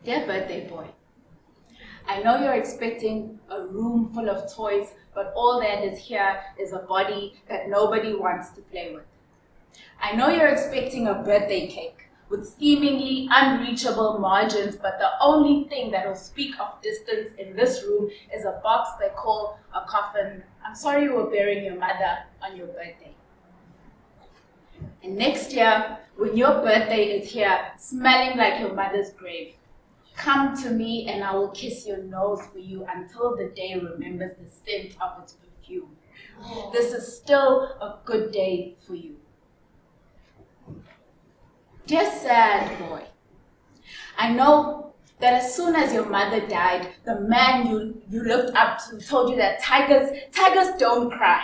Dear birthday boy, I know you're expecting a room full of toys, but all that is here is a body that nobody wants to play with. I know you're expecting a birthday cake with seemingly unreachable margins, but the only thing that will speak of distance in this room is a box they call a coffin. I'm sorry you were burying your mother on your birthday. And next year, when your birthday is here, smelling like your mother's grave, come to me and I will kiss your nose for you until the day remembers the scent of its perfume. This is still a good day for you. Dear sad boy, I know that as soon as your mother died, the man you looked up to told you that tigers don't cry.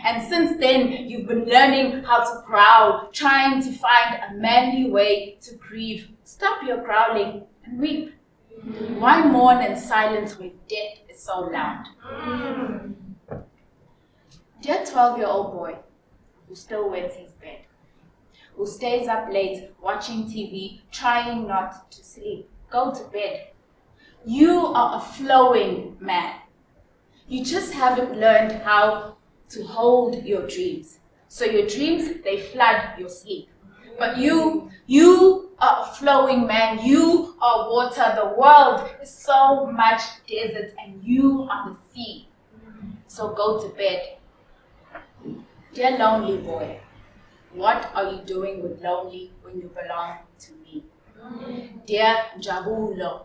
And since then, you've been learning how to growl, trying to find a manly way to grieve. Stop your growling and weep. Why mourn in silence when death is so loud? Dear 12-year-old boy who still wets his bed, who stays up late watching TV, trying not to sleep, go to bed. You are a flowing man. You just haven't learned how to hold your dreams. So your dreams, they flood your sleep. But you are a flowing man. You are water. The world is so much desert and you are the sea. So go to bed. Dear lonely boy, what are you doing with lonely when you belong to me? Dear Jabulo,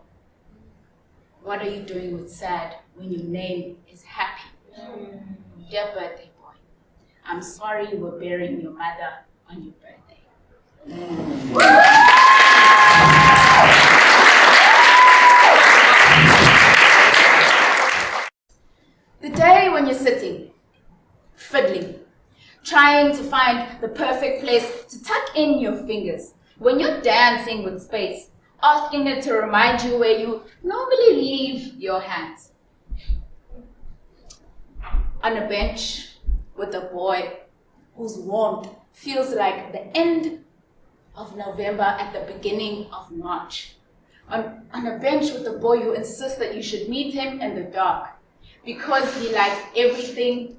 what are you doing with sad when your name is happy? Dear birthday boy, I'm sorry you were burying your mother on your birthday. The day when you're sitting, fiddling, trying to find the perfect place to tuck in your fingers, when you're dancing with space, asking it to remind you where you normally leave your hands. On a bench with a boy whose warmth feels like the end of November at the beginning of March. On a bench with a boy who insists that you should meet him in the dark because he likes everything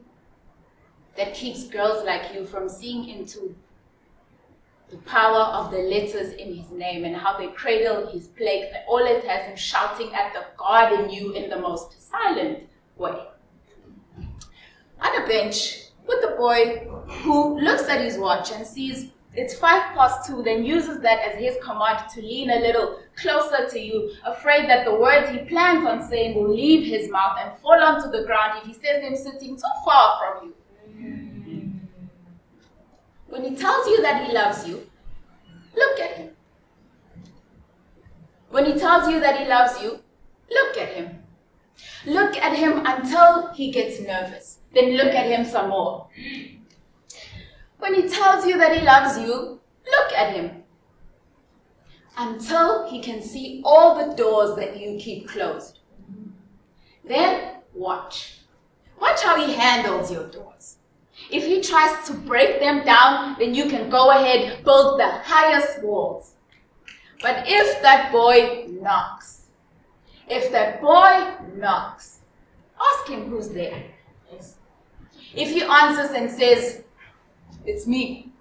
that keeps girls like you from seeing into the power of the letters in his name and how they cradle his plague, that always has him shouting at the God in you in the most silent way. On a bench with a boy who looks at his watch and sees it's 2:05, then uses that as his command to lean a little closer to you, afraid that the words he plans on saying will leave his mouth and fall onto the ground if he says them sitting too far from you. When he tells you that he loves you, look at him. When he tells you that he loves you, look at him. Look at him until he gets nervous. Then look at him some more. When he tells you that he loves you, look at him until he can see all the doors that you keep closed. Then watch. Watch how he handles your doors. If he tries to break them down, then you can go ahead, build the highest walls. But if that boy knocks, ask him who's there. If he answers and says, it's me,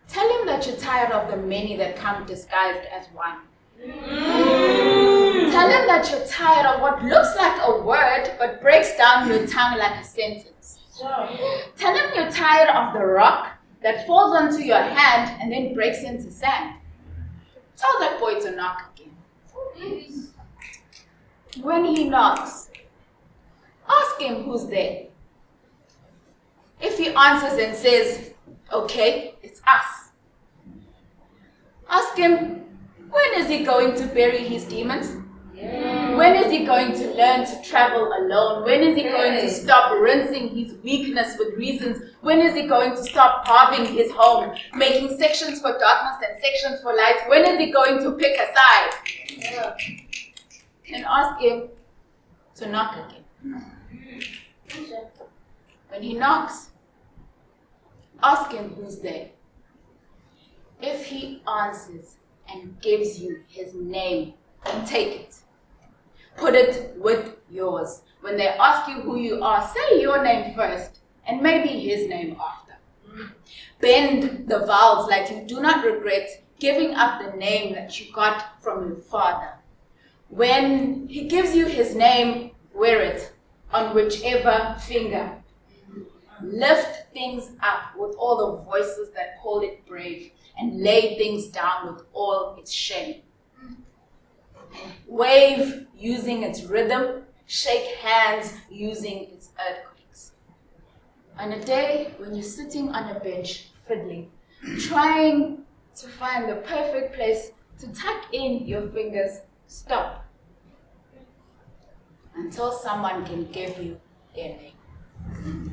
tell him that you're tired of the many that come disguised as one. Tell him that you're tired of what looks like a word but breaks down your tongue like a sentence. Tell him you're tired of the rock that falls onto your hand and then breaks into sand. Tell that boy to knock again. When he knocks, ask him who's there. If he answers and says, okay, it's us, ask him, when is he going to bury his demons? When is he going to learn to travel alone? When is he going to stop rinsing his weakness with reasons? When is he going to stop carving his home, making sections for darkness and sections for light? When is he going to pick a side? And ask him to knock again. When he knocks, ask him who's there. If he answers and gives you his name, then take it. Put it with yours. When they ask you who you are, say your name first and maybe his name after. Bend the vowels like you do not regret giving up the name that you got from your father. When he gives you his name, wear it on whichever finger. Lift things up with all the voices that called it brave and lay things down with all its shame. Wave using its rhythm, shake hands using its earthquakes. On a day when you're sitting on a bench fiddling, trying to find the perfect place to tuck in your fingers, stop until someone can give you their name.